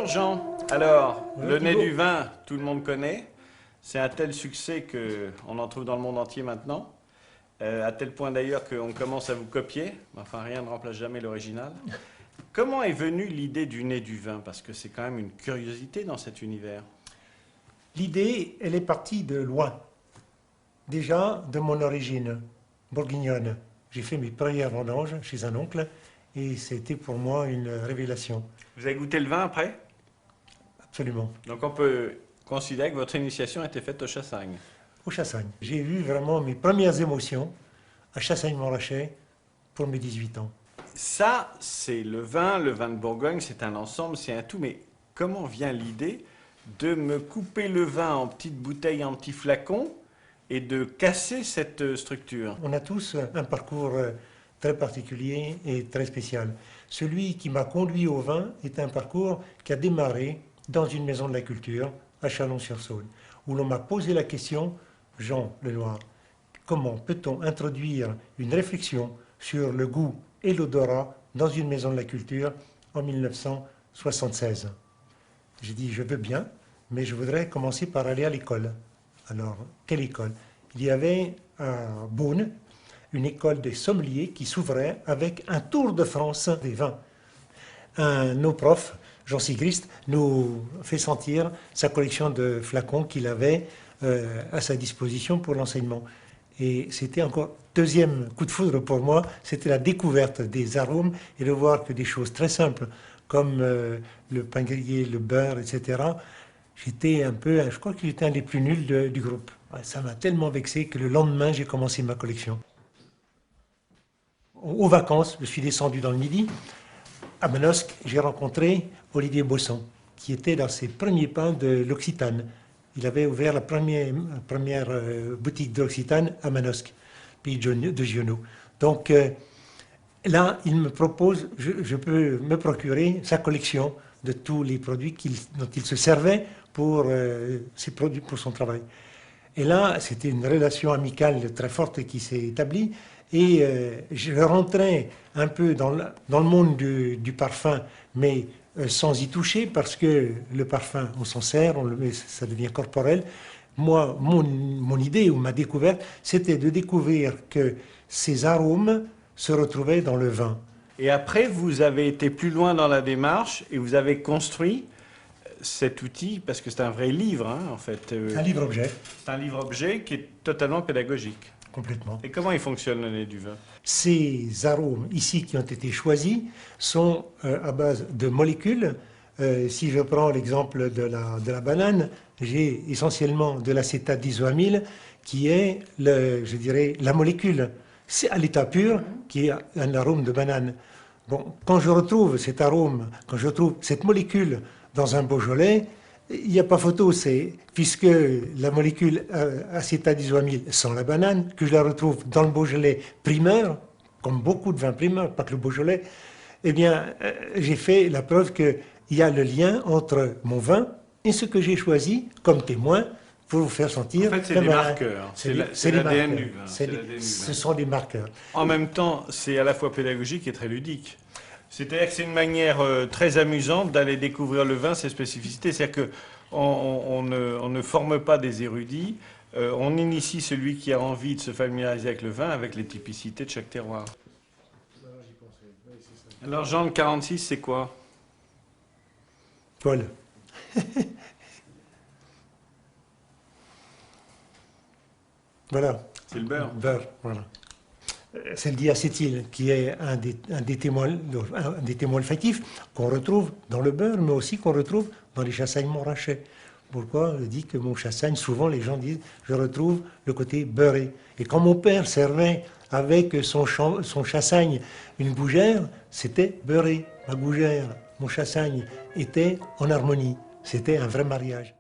Bonjour Jean. Alors, Bonjour le nez Thibaut. du vin, tout le monde connaît. C'est un tel succès qu'on en trouve dans le monde entier maintenant. À tel point d'ailleurs qu'on commence à vous copier. Enfin, rien ne remplace jamais l'original. Comment est venue l'idée du nez du vin? Parce que c'est quand même une curiosité dans cet univers. L'idée, elle est partie de loin. Déjà, de mon origine bourguignonne. J'ai fait mes premières vendanges chez un oncle et c'était pour moi une révélation. Vous avez goûté le vin après? Absolument. Donc on peut considérer que votre initiation a été faite au Chassagne. Au Chassagne. J'ai eu vraiment mes premières émotions à Chassagne-Montrachet pour mes 18 ans. Ça, c'est le vin de Bourgogne, c'est un ensemble, c'est un tout. Mais comment vient l'idée de me couper le vin en petites bouteilles, en petits flacons, et de casser cette structure? On a tous un parcours très particulier et très spécial. Celui qui m'a conduit au vin est un parcours qui a démarré dans une maison de la culture à Chalon-sur-Saône, où l'on m'a posé la question, Jean Lenoir, comment peut-on introduire une réflexion sur le goût et l'odorat dans une maison de la culture en 1976? J'ai dit, je veux bien, mais je voudrais commencer par aller à l'école. Alors, quelle école? Il y avait à Beaune une école des sommeliers qui s'ouvrait avec un tour de France des vins. Un de nos profs, Jean Sigrist, nous fait sentir sa collection de flacons qu'il avait à sa disposition pour l'enseignement. Et c'était encore deuxième coup de foudre pour moi, c'était la découverte des arômes et de voir que des choses très simples comme le pain grillé, le beurre, etc. J'étais un peu, je crois que j'étais un des plus nuls du groupe. Ça m'a tellement vexé que le lendemain, j'ai commencé ma collection. Aux vacances, je suis descendu dans le Midi. À Manosque, j'ai rencontré Olivier Bosson, qui était dans ses premiers pas de l'Occitane. Il avait ouvert la première boutique de l'Occitane à Manosque, pays de Giono. Donc là, il me propose, je peux me procurer sa collection de tous les produits dont il se servait pour ses produits, pour son travail. Et là, c'était une relation amicale très forte qui s'est établie. Et je rentrais un peu dans le monde du parfum, mais sans y toucher, parce que le parfum, on s'en sert, on le met, ça devient corporel. Moi, mon idée ou ma découverte, c'était de découvrir que ces arômes se retrouvaient dans le vin. Et après, vous avez été plus loin dans la démarche et vous avez construit cet outil, parce que c'est un vrai livre, hein, en fait. Un livre-objet. C'est un livre-objet qui est totalement pédagogique. Complètement. Et comment il fonctionne le nez du vin? Ces arômes ici qui ont été choisis sont à base de molécules. Si je prends l'exemple de la banane, j'ai essentiellement de l'acétate d'isoamyle qui est, je dirais, la molécule. C'est à l'état pur qui est un arôme de banane. Bon, quand je retrouve cet arôme, quand je retrouve cette molécule dans un Beaujolais, il n'y a pas photo, c'est puisque la molécule acétate d'isoamyle sent la banane, que je la retrouve dans le Beaujolais primeur, comme beaucoup de vins primeurs, pas que le Beaujolais, eh bien, j'ai fait la preuve qu'il y a le lien entre mon vin et ce que j'ai choisi comme témoin pour vous faire sentir. En fait, c'est des marqueurs. C'est l'ADN du vin. Ce sont des marqueurs. En même temps, c'est à la fois pédagogique et très ludique. C'est-à-dire que c'est une manière très amusante d'aller découvrir le vin, ses spécificités. C'est-à-dire qu'on ne forme pas des érudits, on initie celui qui a envie de se familiariser avec le vin, avec les typicités de chaque terroir. Alors Jean, le 46, c'est quoi? Paul. Voilà. C'est le beurre. Beurre, voilà. C'est le diacétyl qui est un des témoins olfactifs qu'on retrouve dans le beurre, mais aussi qu'on retrouve dans les chassaignes Montrachet. Pourquoi je dis que mon chassagne, souvent les gens disent, je retrouve le côté beurré. Et quand mon père servait avec son chassagne une gougère, c'était beurré. Ma gougère, mon chassagne était en harmonie. C'était un vrai mariage.